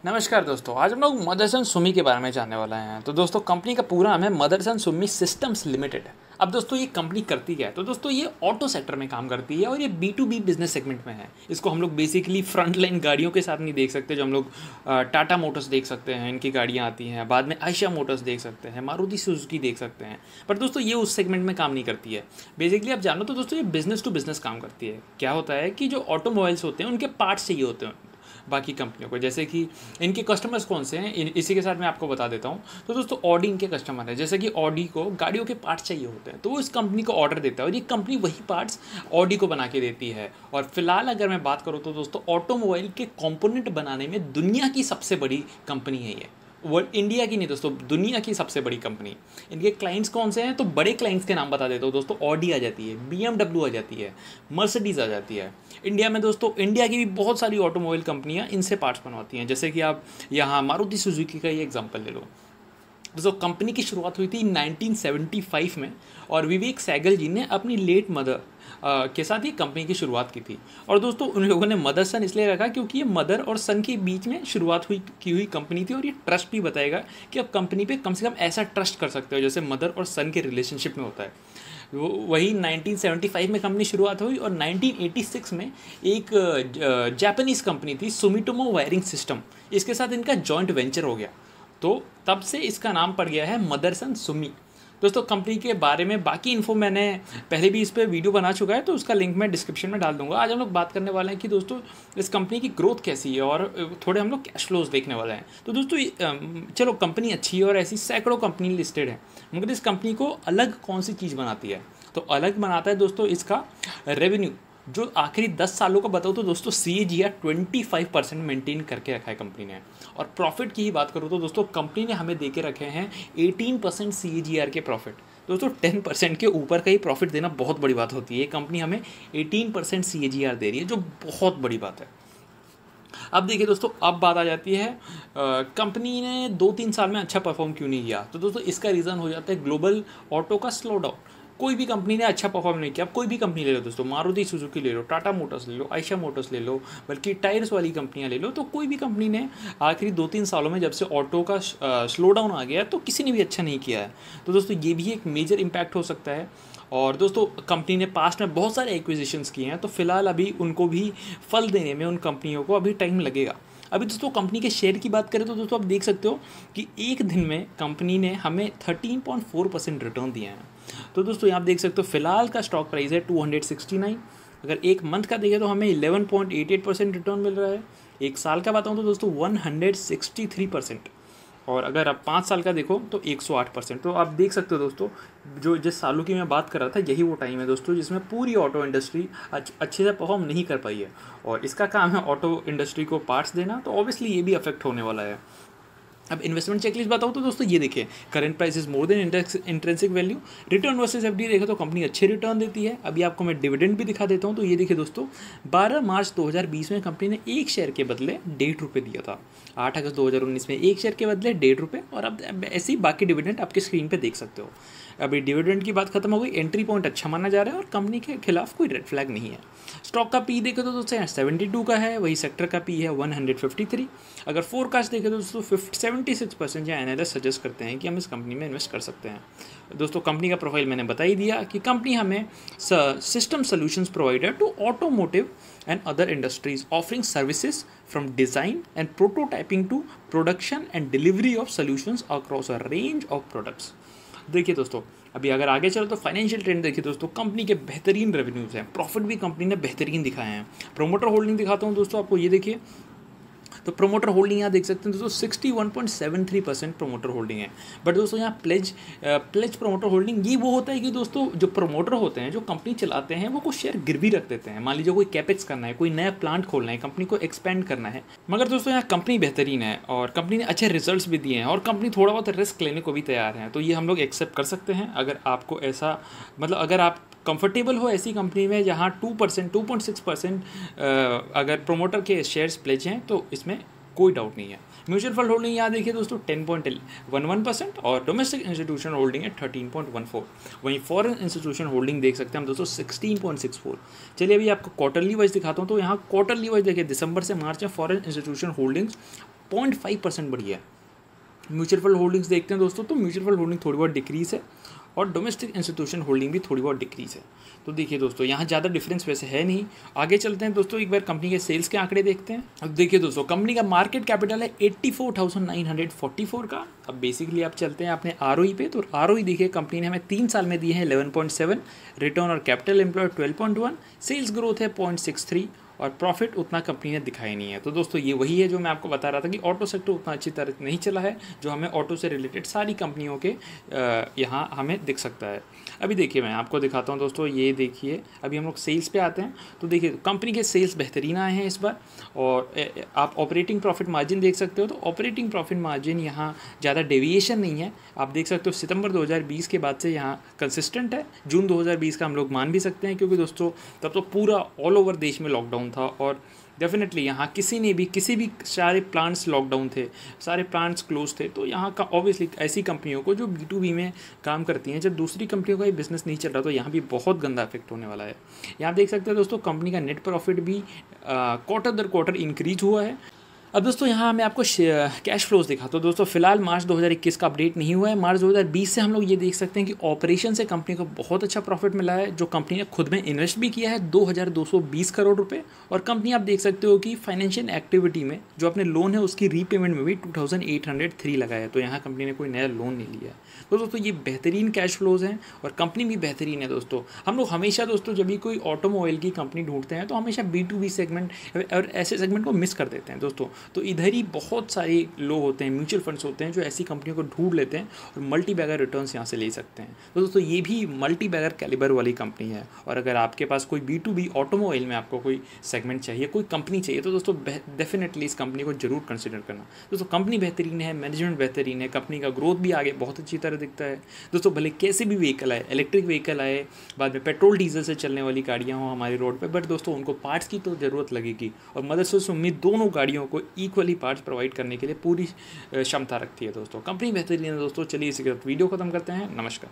नमस्कार दोस्तों, आज हम लोग मदरसन सुमी के बारे में जानने वाले हैं। तो दोस्तों कंपनी का पूरा नाम है मदरसन सुमी सिस्टम्स लिमिटेड। अब दोस्तों ये कंपनी करती क्या है? तो दोस्तों ये ऑटो सेक्टर में काम करती है और ये B2B बिजनेस सेगमेंट में है। इसको हम लोग बेसिकली फ्रंट लाइन गाड़ियों के साथ नहीं देख सकते, जो हम लोग टाटा मोटर्स देख सकते हैं, इनकी गाड़ियाँ आती हैं, बाद में आयशा मोटर्स देख सकते हैं, मारुति सुजुकी देख सकते हैं। पर दोस्तों ये उस सेगमेंट में काम नहीं करती है। बेसिकली आप जानो तो दोस्तों ये बिजनेस टू बिजनेस काम करती है। क्या होता है कि जो ऑटोमोबाइल्स होते हैं उनके पार्ट्स चाहिए होते हैं बाकी कंपनियों को, जैसे कि इनके कस्टमर्स कौन से हैं इसी के साथ मैं आपको बता देता हूँ। तो दोस्तों ऑडी इनके कस्टमर है, जैसे कि ऑडी को गाड़ियों के पार्ट्स चाहिए होते हैं तो वो इस कंपनी को ऑर्डर देता है और ये कंपनी वही पार्ट्स ऑडी को बना के देती है। और फिलहाल अगर मैं बात करूँ तो दोस्तों ऑटोमोबाइल के कॉम्पोनेंट बनाने में दुनिया की सबसे बड़ी कंपनी है ये। वर्ल्ड इंडिया की नहीं दोस्तों, दुनिया की सबसे बड़ी कंपनी। इनके क्लाइंट्स कौन से हैं? तो बड़े क्लाइंट्स के नाम बता देता हूँ दोस्तों। ऑडी आ जाती है, BMW आ जाती है, मर्सिडीज़ आ जाती है। इंडिया में दोस्तों इंडिया की भी बहुत सारी ऑटोमोबाइल कंपनियाँ इनसे पार्ट्स बनवाती हैं, जैसे कि आप यहाँ मारुति सुजुकी का ही एग्जांपल ले लो। दोस्तों कंपनी की शुरुआत हुई थी 1975 में और विवेक सहगल जी ने अपनी लेट मदर के साथ ये कंपनी की शुरुआत की थी। और दोस्तों उन लोगों ने मदरसन इसलिए रखा क्योंकि ये मदर और सन के बीच में शुरुआत हुई कंपनी थी और ये ट्रस्ट भी बताएगा कि आप कंपनी पे कम से कम ऐसा ट्रस्ट कर सकते हो जैसे मदर और सन के रिलेशनशिप में होता है। वही 1975 में कंपनी शुरुआत हुई और 1986 में एक जापानीज़ कंपनी थी सुमिटोमो वायरिंग सिस्टम, इसके साथ इनका जॉइंट वेंचर हो गया, तो तब से इसका नाम पड़ गया है मदरसन सुमी। दोस्तों कंपनी के बारे में बाकी इन्फो मैंने पहले भी इस पर वीडियो बना चुका है, तो उसका लिंक मैं डिस्क्रिप्शन में डाल दूंगा। आज हम लोग बात करने वाले हैं कि दोस्तों इस कंपनी की ग्रोथ कैसी है और थोड़े हम लोग कैश फ्लोज देखने वाले हैं। तो दोस्तों चलो कंपनी अच्छी है और ऐसी सैकड़ों कंपनी लिस्टेड है, मगर इस कंपनी को अलग कौन सी चीज़ बनाती है? तो अलग बनाता है दोस्तों इसका रेवेन्यू, जो आखिरी 10 सालों का बताऊँ तो दोस्तों CAGR 25% मेंटेन करके रखा है कंपनी ने। और प्रॉफिट की ही बात करूँ तो दोस्तों कंपनी ने हमें दे के रखे हैं 18% CAGR के प्रॉफिट। दोस्तों 10% के ऊपर का ही प्रॉफिट देना बहुत बड़ी बात होती है। ये कंपनी हमें 18% CAGR दे रही है, जो बहुत बड़ी बात है। अब देखिए दोस्तों, अब बात आ जाती है कंपनी ने 2-3 साल में अच्छा परफॉर्म क्यों नहीं किया? तो दोस्तों इसका रीज़न हो जाता है ग्लोबल ऑटो का स्लो डाउन। कोई भी कंपनी ने अच्छा परफॉर्म नहीं किया। अब कोई भी कंपनी ले लो दोस्तों, मारुति सुजुकी ले लो, टाटा मोटर्स ले लो, आयशा मोटर्स ले लो, बल्कि टायर्स वाली कंपनियां ले लो, तो कोई भी कंपनी ने आखिरी 2-3 सालों में जब से ऑटो का स्लो डाउन आ गया तो किसी ने भी अच्छा नहीं किया है। तो दोस्तों ये भी एक मेजर इम्पैक्ट हो सकता है। और दोस्तों कंपनी ने पास्ट में बहुत सारे एक्विजिशंस किए हैं, तो फिलहाल अभी उनको भी फल देने में उन कंपनियों को अभी टाइम लगेगा। अभी दोस्तों कंपनी के शेयर की बात करें तो दोस्तों आप देख सकते हो कि एक दिन में कंपनी ने हमें 13.4% रिटर्न दिया है। तो दोस्तों यहाँ आप देख सकते हो फिलहाल का स्टॉक प्राइस है 269। अगर एक मंथ का देखें तो हमें 11.88% रिटर्न मिल रहा है। एक साल का बताऊँ तो दोस्तों 163%। और अगर आप 5 साल का देखो तो 108%। तो आप देख सकते हो दोस्तों, जो जिस सालों की मैं बात कर रहा था यही वो टाइम है दोस्तों जिसमें पूरी ऑटो इंडस्ट्री अच्छे से परफॉर्म नहीं कर पाई है। और इसका काम है ऑटो इंडस्ट्री को पार्ट्स देना, तो ऑब्वियसली ये भी अफेक्ट होने वाला है। अब इन्वेस्टमेंट चेकलिस्ट बताऊँ तो दोस्तों ये देखिए, current price is more than intrinsic value, return versus FD देखें तो कंपनी अच्छे रिटर्न देती है। अभी आपको मैं डिविडेंड भी दिखा देता हूँ। तो ये देखिए दोस्तों, 12 मार्च 2020 में कंपनी ने एक शेयर के बदले 1.5 रुपये दिया था। 8 अगस्त 2019 में एक शेयर के बदले 1.5 रुपये, और अब ऐसे ही बाकी डिविडेंड आपके स्क्रीन पर देख सकते हो। अभी डिविडेंड की बात खत्म हो गई, एंट्री पॉइंट अच्छा माना जा रहा है और कंपनी के खिलाफ कोई रेड फ्लैग नहीं है। स्टॉक का पी देखें तो दोस्तों 72 का है, वही सेक्टर का पी है 153। अगर फोरकास्ट देखें तो दोस्तों 76% या एनालिस्ट सजेस्ट करते हैं कि हम इस कंपनी में इन्वेस्ट कर सकते हैं। दोस्तों कंपनी का प्रोफाइल मैंने बता ही दिया कि कंपनी हमें system solutions provider to automotive and other industries offering services from design and prototyping to production and delivery of solutions across a range of products. देखिए दोस्तों, अभी अगर आगे चलो तो फाइनेंशियल ट्रेंड देखिए दोस्तों, कंपनी के बेहतरीन रेवेन्यूज़ हैं, प्रॉफिट भी कंपनी ने बेहतरीन दिखाए हैं। प्रोमोटर होल्डिंग दिखाता हूँ दोस्तों आपको, ये देखिए। तो प्रोमोटर होल्डिंग यहाँ देख सकते हैं दोस्तों 61.73% प्रोमोटर होल्डिंग है। बट दोस्तों यहाँ प्लेज प्रोमोटर होल्डिंग ये वो होता है कि दोस्तों जो प्रोमोटर होते हैं, जो कंपनी चलाते हैं, वो कुछ शेयर गिरवी रख देते हैं। मान लीजिए कोई कैपेक्स करना है, कोई नया प्लांट खोलना है, कंपनी को एक्सपेंड करना है। मगर दोस्तों यहाँ कंपनी बेहतरीन है और कंपनी ने अच्छे रिजल्ट्स भी दिए हैं और कंपनी थोड़ा बहुत रिस्क लेने को भी तैयार है। तो ये हम लोग एक्सेप्ट कर सकते हैं अगर आपको ऐसा, मतलब अगर आप कंफर्टेबल हो ऐसी कंपनी में जहाँ 2.6% अगर प्रोमोटर के शेयर्स प्लेज हैं, तो इसमें कोई डाउट नहीं है। म्यूचुअल फंड होल्डिंग यहाँ देखिए दोस्तों 10.11% और डोमेस्टिक इंस्टीट्यूशन होल्डिंग है 13.14। वहीं फॉरेन इंस्टीट्यूशन होल्डिंग देख सकते हैं हम दोस्तों 16.64। चलिए अभी आपको क्वार्टरली वाइज दिखाता हूँ। तो यहाँ क्वार्टरली वाइज देखिए, दिसंबर से मार्च में फॉरेन इंस्टीट्यूशन होल्डिंग्स 0.5% बढ़ी है। म्यूचुअल फंड होल्डिंग्स देखते हैं दोस्तों, तो म्यूचुअल फंड होल्डिंग थोड़ी बहुत डिक्रीज़ है और डोमेस्टिक इंस्टीट्यूशन होल्डिंग भी थोड़ी बहुत डिक्रीज़ है। तो देखिए दोस्तों, यहाँ ज़्यादा डिफरेंस वैसे है नहीं। आगे चलते हैं दोस्तों, एक बार कंपनी के सेल्स के आंकड़े देखते हैं। अब देखिए दोस्तों, कंपनी का मार्केट कैपिटल है 84,944 का। अब बेसिकली आप चलते हैं अपने ROE पे, तो ROE देखिए कंपनी ने हमें 3 साल में दिए हैं 11.7, रिटर्न और कैपिटल एम्प्लॉयड 12.1, सेल्स ग्रोथ है 0.63 और प्रॉफिट उतना कंपनी ने दिखाई नहीं है। तो दोस्तों ये वही है जो मैं आपको बता रहा था कि ऑटो सेक्टर उतना अच्छी तरह नहीं चला है, जो हमें ऑटो से रिलेटेड सारी कंपनियों के यहाँ हमें दिख सकता है। अभी देखिए मैं आपको दिखाता हूँ दोस्तों, ये देखिए अभी हम लोग सेल्स पे आते हैं। तो देखिए कंपनी के सेल्स बेहतरीन आए हैं इस बार, और आप ऑपरेटिंग प्रॉफिट मार्जिन देख सकते हो। तो ऑपरेटिंग प्रॉफिट मार्जिन यहाँ ज़्यादा डेविएशन नहीं है, आप देख सकते हो सितंबर 2020 के बाद से यहाँ कंसिस्टेंट है। जून 2020 का हम लोग मान भी सकते हैं, क्योंकि दोस्तों तब तो पूरा ऑल ओवर देश में लॉकडाउन था और डेफिनेटली यहाँ किसी भी सारे प्लांट्स लॉकडाउन थे, सारे प्लांट्स क्लोज थे। तो यहाँ का ऑब्वियसली ऐसी कंपनियों को जो B2B में काम करती हैं, जब दूसरी कंपनियों का ये बिजनेस नहीं चल रहा, तो यहाँ भी बहुत गंदा इफेक्ट होने वाला है। यहाँ देख सकते हैं दोस्तों, कंपनी का नेट प्रॉफिट भी क्वार्टर दर क्वार्टर इंक्रीज हुआ है। अब दोस्तों यहाँ मैं आपको कैश फ्लोज दिखाता हूँ। दोस्तों फिलहाल मार्च 2021 का अपडेट नहीं हुआ है। मार्च 2020 से हम लोग ये देख सकते हैं कि ऑपरेशन से कंपनी को बहुत अच्छा प्रॉफिट मिला है, जो कंपनी ने खुद में इन्वेस्ट भी किया है 2220 करोड़ रुपए। और कंपनी आप देख सकते हो कि फाइनेंशियल एक्टिविटी में जो अपने लोन है उसकी रीपेमेंट में भी 2803 लगा है। तो यहाँ कंपनी ने कोई नया लोन नहीं लिया है। तो दोस्तों ये बेहतरीन कैश फ्लोज हैं और कंपनी भी बेहतरीन है। दोस्तों हम लोग हमेशा दोस्तों जब भी कोई ऑटोमोबाइल की कंपनी ढूंढते हैं तो हमेशा B2B सेगमेंट और ऐसे सेगमेंट को मिस कर देते हैं दोस्तों। तो इधर ही बहुत सारे लोग होते हैं, म्यूचुअल फंड्स होते हैं, जो ऐसी कंपनियों को ढूंढ लेते हैं और मल्टी बैगर रिटर्न्स यहाँ से ले सकते हैं। तो दोस्तों ये भी मल्टी बैगर कैलिबर वाली कंपनी है। और अगर आपके पास कोई B2B ऑटोमोबाइल में आपको कोई सेगमेंट चाहिए, कोई कंपनी चाहिए, तो दोस्तों डेफिनेटली इस कंपनी को जरूर कंसिडर करना। दोस्तों कंपनी बेहतरीन है, मैनेजमेंट बेहतरीन है, कंपनी का ग्रोथ भी आगे बहुत अच्छी तरह दिखता है। दोस्तों भले कैसे भी व्हीकल आए, इलेक्ट्रिक व्हीकल आए, बाद में पेट्रोल डीजल से चलने वाली गाड़ियाँ हों हमारी रोड पर, बट दोस्तों उनको पार्ट्स की तो ज़रूरत लगेगी। और मदरसन सुम्मी दोनों गाड़ियों को इक्वली पार्ट्स प्रोवाइड करने के लिए पूरी क्षमता रखती है। दोस्तों कंपनी बेहतरीन है। दोस्तों चलिए इसी के साथ वीडियो खत्म करते हैं। नमस्कार।